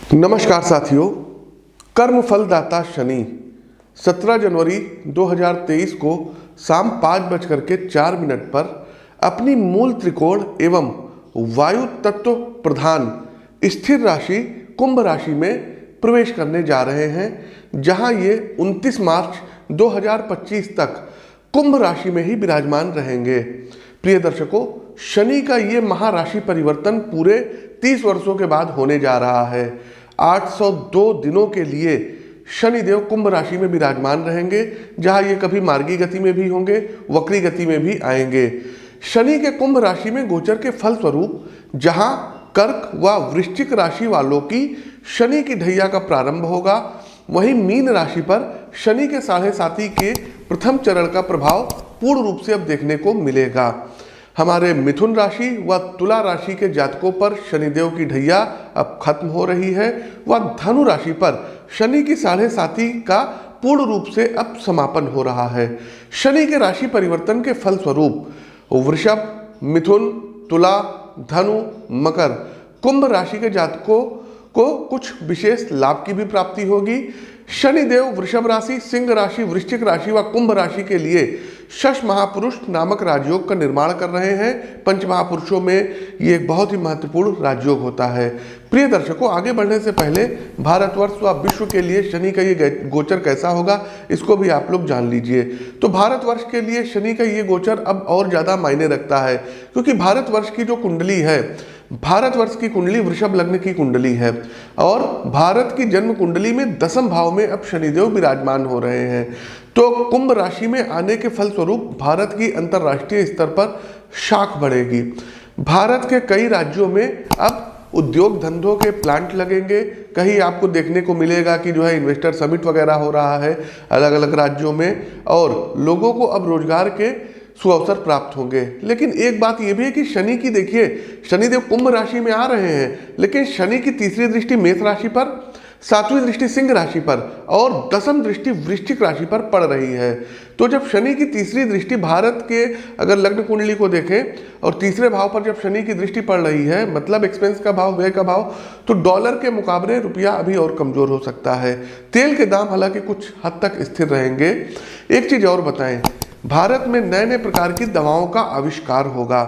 नमस्कार साथियों, कर्म फलदाता शनि 17 जनवरी 2023 को शाम 5:04 पर अपनी मूल त्रिकोण एवं वायु तत्व प्रधान स्थिर राशि कुंभ राशि में प्रवेश करने जा रहे हैं, जहां ये 29 मार्च 2025 तक कुंभ राशि में ही विराजमान रहेंगे। प्रिय दर्शकों, शनि का ये महाराशि परिवर्तन पूरे 30 वर्षों के बाद होने जा रहा है। 802 दिनों के लिए शनिदेव कुंभ राशि में विराजमान रहेंगे, जहां ये कभी मार्गी गति में भी होंगे, वक्री गति में भी आएंगे। शनि के कुंभ राशि में गोचर के फल स्वरूप जहां कर्क व वृश्चिक राशि वालों की शनि की ढैया का प्रारंभ होगा, वहीं मीन राशि पर शनि के 7.5 के प्रथम चरण का प्रभाव पूर्ण रूप से अब देखने को मिलेगा। हमारे मिथुन राशि व तुला राशि के जातकों पर शनिदेव की ढैया अब खत्म हो रही है व धनु राशि पर शनि की 7.5 का पूर्ण रूप से अब समापन हो रहा है। शनि के राशि परिवर्तन के फल स्वरूप वृषभ, मिथुन, तुला, धनु, मकर, कुंभ राशि के जातकों को कुछ विशेष लाभ की भी प्राप्ति होगी। शनिदेव वृषभ राशि, सिंह राशि, वृश्चिक राशि व कुंभ राशि के लिए षष्ठ महापुरुष नामक राजयोग का निर्माण कर रहे हैं। पंच महापुरुषों में ये एक बहुत ही महत्वपूर्ण राजयोग होता है। प्रिय दर्शकों, आगे बढ़ने से पहले भारतवर्ष व विश्व के लिए शनि का ये गोचर कैसा होगा, इसको भी आप लोग जान लीजिए। तो भारतवर्ष के लिए शनि का ये गोचर अब और ज़्यादा मायने रखता है, क्योंकि भारतवर्ष की जो कुंडली है, भारतवर्ष की कुंडली वृषभ लग्न की कुंडली है और भारत की जन्म कुंडली में 10वें भाव में अब शनिदेव विराजमान हो रहे हैं। तो कुंभ राशि में आने के फलस्वरूप भारत की अंतर्राष्ट्रीय स्तर पर शाख बढ़ेगी। भारत के कई राज्यों में अब उद्योग धंधों के प्लांट लगेंगे। कहीं आपको देखने को मिलेगा कि जो है इन्वेस्टर समिट वगैरह हो रहा है अलग अलग राज्यों में, और लोगों को अब रोजगार के सुअवसर प्राप्त होंगे। लेकिन एक बात यह भी है कि शनि की देखिए, शनिदेव कुंभ राशि में आ रहे हैं, लेकिन शनि की तीसरी दृष्टि मेष राशि पर, 7वीं दृष्टि सिंह राशि पर और 10वीं दृष्टि वृश्चिक राशि पर पड़ रही है। तो जब शनि की तीसरी दृष्टि भारत के अगर लग्न कुंडली को देखें और तीसरे भाव पर जब शनि की दृष्टि पड़ रही है, मतलब एक्सपेंस का भाव, व्यय का भाव, तो डॉलर के मुकाबले रुपया अभी और कमजोर हो सकता है। तेल के दाम हालांकि कुछ हद तक स्थिर रहेंगे। एक चीज और बताएं, भारत में नए नए प्रकार की दवाओं का आविष्कार होगा,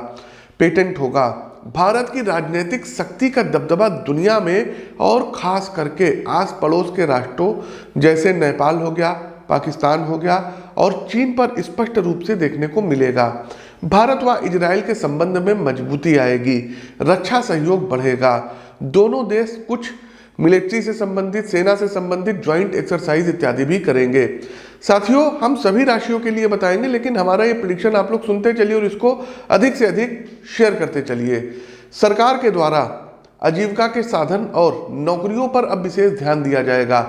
पेटेंट होगा। भारत की राजनीतिक शक्ति का दबदबा दुनिया में और खास करके आस पड़ोस के राष्ट्रों जैसे नेपाल हो गया, पाकिस्तान हो गया और चीन पर स्पष्ट रूप से देखने को मिलेगा। भारत व इजराइल के संबंध में मजबूती आएगी, रक्षा सहयोग बढ़ेगा। दोनों देश कुछ मिलिट्री से संबंधित, सेना से संबंधित ज्वाइंट एक्सरसाइज इत्यादि भी करेंगे। साथियों, हम सभी राशियों के लिए बताएंगे, लेकिन हमारा ये प्रेडिक्शन आप लोग सुनते चलिए और इसको अधिक से अधिक शेयर करते चलिए। सरकार के द्वारा आजीविका के साधन और नौकरियों पर अब विशेष ध्यान दिया जाएगा।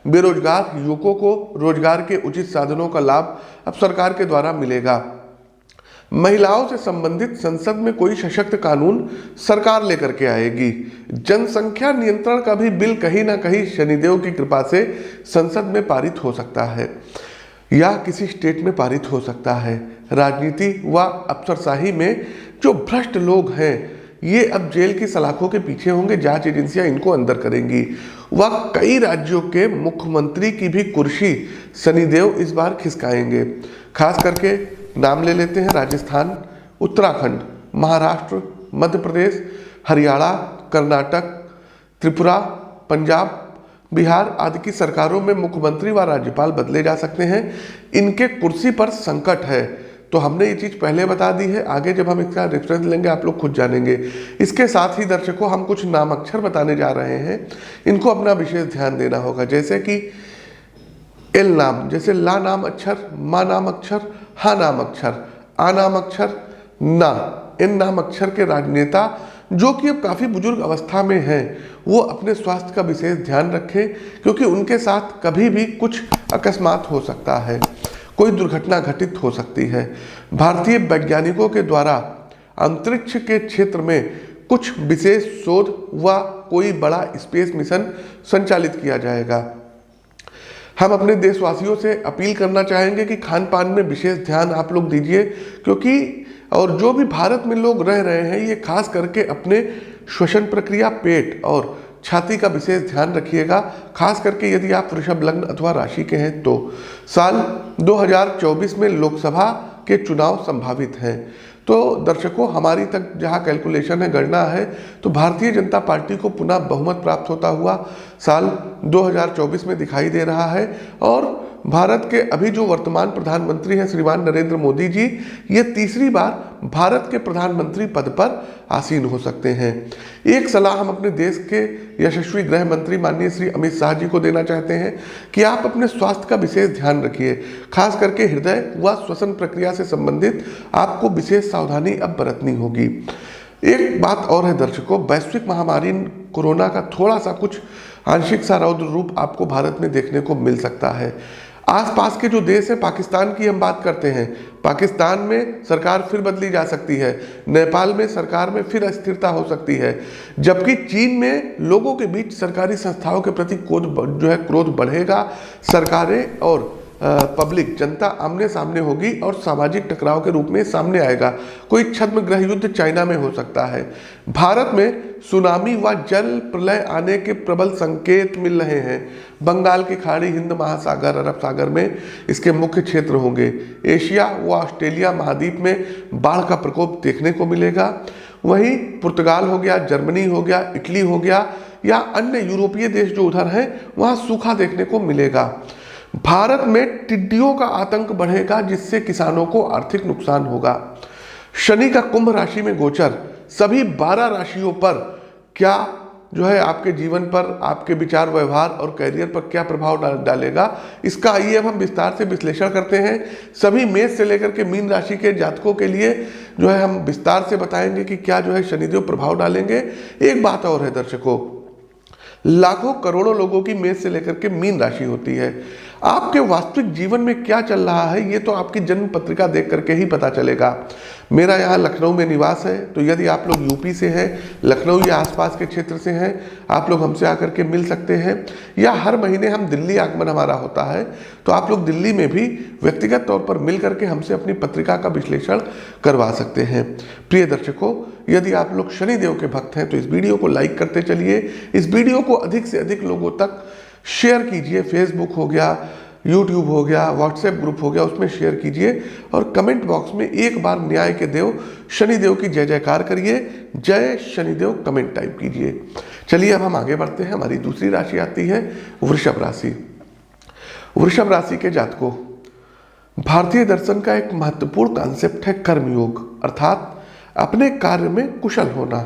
बेरोजगार युवकों को रोजगार के उचित साधनों का लाभ अब सरकार के द्वारा मिलेगा। महिलाओं से संबंधित संसद में कोई सशक्त कानून सरकार लेकर के आएगी। जनसंख्या नियंत्रण का भी बिल कहीं ना कहीं शनिदेव की कृपा से संसद में पारित हो सकता है या किसी स्टेट में पारित हो सकता है। राजनीति व अफसरशाही में जो भ्रष्ट लोग हैं, ये अब जेल की सलाखों के पीछे होंगे, जांच एजेंसियां इनको अंदर करेंगी। वह कई राज्यों के मुख्यमंत्री की भी कुर्सी शनिदेव इस बार खिसकाएंगे। खास करके नाम ले लेते हैं राजस्थान, उत्तराखंड, महाराष्ट्र, मध्य प्रदेश, हरियाणा, कर्नाटक, त्रिपुरा, पंजाब, बिहार आदि की सरकारों में मुख्यमंत्री व राज्यपाल बदले जा सकते हैं। इनके कुर्सी पर संकट है, तो हमने ये चीज़ पहले बता दी है। आगे जब हम इसका रेफरेंस लेंगे आप लोग खुद जानेंगे। इसके साथ ही दर्शकों, हम कुछ नाम अक्षर बताने जा रहे हैं, इनको अपना विशेष ध्यान देना होगा। जैसे कि एल नाम, जैसे ला नाम अक्षर, मा नाम अक्षर, हा नाम अक्षर, आ नाम अक्षर, ना, इन नाम अक्षर के राजनेता जो कि अब काफ़ी बुजुर्ग अवस्था में हैं, वो अपने स्वास्थ्य का विशेष ध्यान रखें, क्योंकि उनके साथ कभी भी कुछ अकस्मात हो सकता है, कोई दुर्घटना घटित हो सकती है। भारतीय वैज्ञानिकों के द्वारा अंतरिक्ष के क्षेत्र में कुछ विशेष शोध व कोई बड़ा स्पेस मिशन संचालित किया जाएगा। हम अपने देशवासियों से अपील करना चाहेंगे कि खान पान में विशेष ध्यान आप लोग दीजिए, क्योंकि और जो भी भारत में लोग रह रहे हैं, ये खास करके अपने श्वसन प्रक्रिया, पेट और छाती का विशेष ध्यान रखिएगा, खास करके यदि आप वृषभ लग्न अथवा राशि के हैं तो। साल 2024 में लोकसभा के चुनाव संभावित हैं। तो दर्शकों, हमारी तक जहां कैलकुलेशन है, गणना है, तो भारतीय जनता पार्टी को पुनः बहुमत प्राप्त होता हुआ साल 2024 में दिखाई दे रहा है। और भारत के अभी जो वर्तमान प्रधानमंत्री हैं श्रीमान नरेंद्र मोदी जी, ये तीसरी बार भारत के प्रधानमंत्री पद पर आसीन हो सकते हैं। एक सलाह हम अपने देश के यशस्वी गृह मंत्री माननीय श्री अमित शाह जी को देना चाहते हैं कि आप अपने स्वास्थ्य का विशेष ध्यान रखिए, खास करके हृदय व श्वसन प्रक्रिया से संबंधित आपको विशेष सावधानी अब बरतनी होगी। एक बात और है दर्शकों, वैश्विक महामारी कोरोना का थोड़ा सा कुछ आंशिक सा रौद्र रूप आपको भारत में देखने को मिल सकता है। आसपास के जो देश है, पाकिस्तान की हम बात करते हैं, पाकिस्तान में सरकार फिर बदली जा सकती है, नेपाल में सरकार में फिर अस्थिरता हो सकती है, जबकि चीन में लोगों के बीच सरकारी संस्थाओं के प्रति क्रोध बढ़ेगा। सरकारें और पब्लिक जनता आमने सामने होगी और सामाजिक टकराव के रूप में सामने आएगा। कोई छद्म गृह युद्ध चाइना में हो सकता है। भारत में सुनामी व जल प्रलय आने के प्रबल संकेत मिल रहे हैं। बंगाल की खाड़ी, हिंद महासागर, अरब सागर में इसके मुख्य क्षेत्र होंगे। एशिया व ऑस्ट्रेलिया महाद्वीप में बाढ़ का प्रकोप देखने को मिलेगा। वहीं पुर्तगाल हो गया, जर्मनी हो गया, इटली हो गया या अन्य यूरोपीय देश जो उधर हैं, वहाँ सूखा देखने को मिलेगा। भारत में टिड्डियों का आतंक बढ़ेगा, जिससे किसानों को आर्थिक नुकसान होगा। शनि का कुंभ राशि में गोचर सभी 12 राशियों पर क्या आपके जीवन पर, आपके विचार, व्यवहार और कैरियर पर क्या प्रभाव डालेगा, इसका आइए अब हम विस्तार से विश्लेषण करते हैं। सभी मेष से लेकर के मीन राशि के जातकों के लिए हम विस्तार से बताएंगे कि क्या शनिदेव प्रभाव डालेंगे। एक बात और है दर्शकों, लाखों करोड़ों लोगों की मेष से लेकर के मीन राशि होती है। आपके वास्तविक जीवन में क्या चल रहा है, ये तो आपकी जन्म पत्रिका देख करके ही पता चलेगा। मेरा यहाँ लखनऊ में निवास है, तो यदि आप लोग यूपी से हैं, लखनऊ या आसपास के क्षेत्र से हैं, आप लोग हमसे आकर के मिल सकते हैं। या हर महीने हम दिल्ली आगमन हमारा होता है, तो आप लोग दिल्ली में भी व्यक्तिगत तौर पर मिल करके हमसे अपनी पत्रिका का विश्लेषण करवा सकते हैं। प्रिय दर्शकों, यदि आप लोग शनिदेव के भक्त हैं तो इस वीडियो को लाइक करते चलिए, इस वीडियो को अधिक से अधिक लोगों तक शेयर कीजिए। फेसबुक हो गया, यूट्यूब हो गया, व्हाट्सएप ग्रुप हो गया, उसमें शेयर कीजिए और कमेंट बॉक्स में एक बार न्याय के देव शनिदेव की जय जयकार करिए। जय शनिदेव कमेंट टाइप कीजिए। चलिए अब हम आगे बढ़ते हैं। हमारी दूसरी राशि आती है वृषभ राशि। वृषभ राशि के जातकों, भारतीय दर्शन का एक महत्वपूर्ण कॉन्सेप्ट है कर्मयोग, अर्थात अपने कार्य में कुशल होना,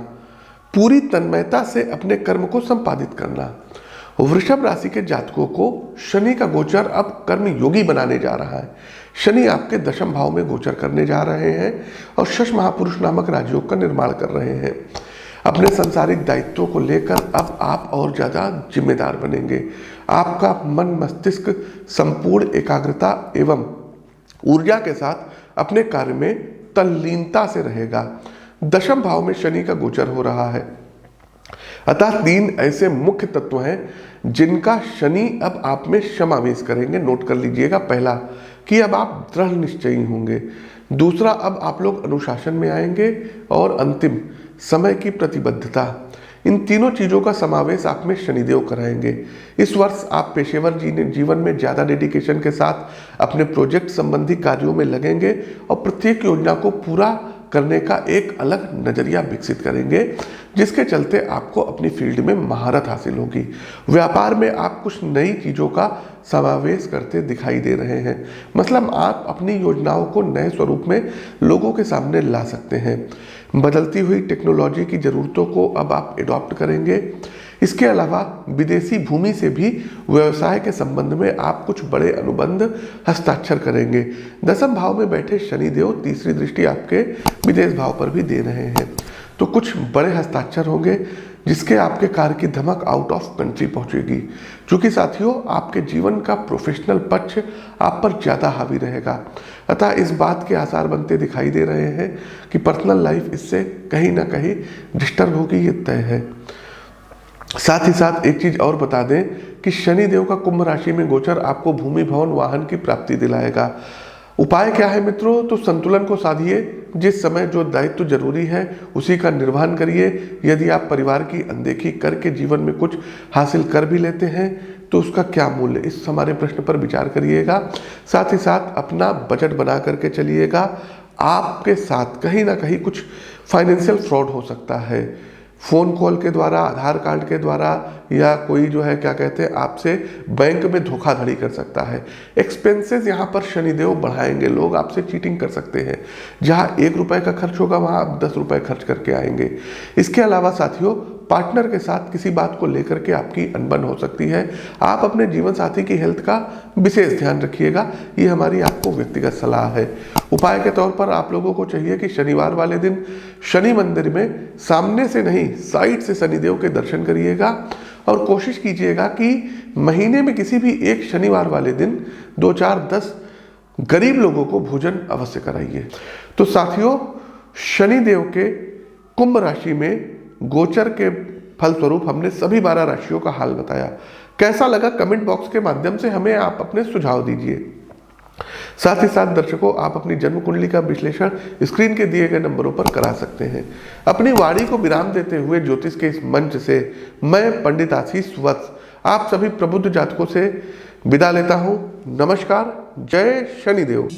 पूरी तन्मयता से अपने कर्म को संपादित करना। वृषभ राशि के जातकों को शनि का गोचर अब कर्म योगी बनाने जा रहा है। शनि आपके दशम भाव में गोचर करने जा रहे हैं और शश महापुरुष नामक राजयोग का निर्माण कर रहे हैं। अपने सांसारिक दायित्वों को लेकर अब आप और ज़्यादा जिम्मेदार बनेंगे। आपका मन मस्तिष्क संपूर्ण एकाग्रता एवं ऊर्जा के साथ अपने कार्य में तल्लीनता से रहेगा। दशम भाव में शनि का गोचर हो रहा है, अतः 3 ऐसे मुख्य तत्व हैं जिनका शनि अब आप में समावेश करेंगे। नोट कर लीजिएगा। पहला कि अब आप दृढ़ निश्चयी होंगे। दूसरा, अब आप लोग अनुशासन में आएंगे। और अंतिम, समय की प्रतिबद्धता। इन तीनों चीज़ों का समावेश आप में शनिदेव कराएंगे। इस वर्ष आप पेशेवर जीवन में ज़्यादा डेडिकेशन के साथ अपने प्रोजेक्ट संबंधी कार्यों में लगेंगे और प्रत्येक योजना को पूरा करने का एक अलग नज़रिया विकसित करेंगे, जिसके चलते आपको अपनी फील्ड में महारत हासिल होगी। व्यापार में आप कुछ नई चीज़ों का समावेश करते दिखाई दे रहे हैं। मतलब आप अपनी योजनाओं को नए स्वरूप में लोगों के सामने ला सकते हैं। बदलती हुई टेक्नोलॉजी की ज़रूरतों को अब आप एडॉप्ट करेंगे। इसके अलावा विदेशी भूमि से भी व्यवसाय के संबंध में आप कुछ बड़े अनुबंध हस्ताक्षर करेंगे। दशम भाव में बैठे शनिदेव तीसरी दृष्टि आपके विदेश भाव पर भी दे रहे हैं, तो कुछ बड़े हस्ताक्षर होंगे जिसके आपके कार्य की धमक आउट ऑफ कंट्री पहुंचेगी। क्योंकि साथियों, आपके जीवन का प्रोफेशनल पक्ष आप पर ज़्यादा हावी रहेगा, अतः इस बात के आसार बनते दिखाई दे रहे हैं कि पर्सनल लाइफ इससे कहीं ना कहीं डिस्टर्ब होगी, ये तय है। साथ ही साथ एक चीज और बता दें कि शनिदेव का कुंभ राशि में गोचर आपको भूमि, भवन, वाहन की प्राप्ति दिलाएगा। उपाय क्या है मित्रों? तो संतुलन को साधिए। जिस समय जो दायित्व जरूरी है उसी का निर्वहन करिए। यदि आप परिवार की अनदेखी करके जीवन में कुछ हासिल कर भी लेते हैं तो उसका क्या मूल्य, इस हमारे प्रश्न पर विचार करिएगा। साथ ही साथ अपना बजट बना करके चलिएगा। आपके साथ कहीं ना कहीं कुछ फाइनेंशियल फ्रॉड हो सकता है, फ़ोन कॉल के द्वारा, आधार कार्ड के द्वारा, या कोई जो है क्या कहते हैं आपसे बैंक में धोखाधड़ी कर सकता है। एक्सपेंसेस यहाँ पर शनिदेव बढ़ाएंगे, लोग आपसे चीटिंग कर सकते हैं। जहाँ 1 रुपए का खर्च होगा वहाँ आप 10 रुपए खर्च करके आएंगे। इसके अलावा साथियों, पार्टनर के साथ किसी बात को लेकर के आपकी अनबन हो सकती है। आप अपने जीवन साथी की हेल्थ का विशेष ध्यान रखिएगा, ये हमारी आपको व्यक्तिगत सलाह है। उपाय के तौर पर आप लोगों को चाहिए कि शनिवार वाले दिन शनि मंदिर में सामने से नहीं, साइड से शनिदेव के दर्शन करिएगा और कोशिश कीजिएगा कि महीने में किसी भी एक शनिवार वाले दिन 2, 4, 10 गरीब लोगों को भोजन अवश्य कराइए। तो साथियों, शनिदेव के कुंभ राशि में गोचर के फलस्वरूप हमने सभी 12 राशियों का हाल बताया। कैसा लगा कमेंट बॉक्स के माध्यम से हमें आप अपने सुझाव दीजिए। साथ ही साथ दर्शकों, आप अपनी जन्म कुंडली का विश्लेषण स्क्रीन के दिए गए नंबरों पर करा सकते हैं। अपनी वाणी को विराम देते हुए ज्योतिष के इस मंच से मैं पंडित आशीष वत्स आप सभी प्रबुद्ध जातकों से विदा लेता हूं। नमस्कार। जय शनिदेव।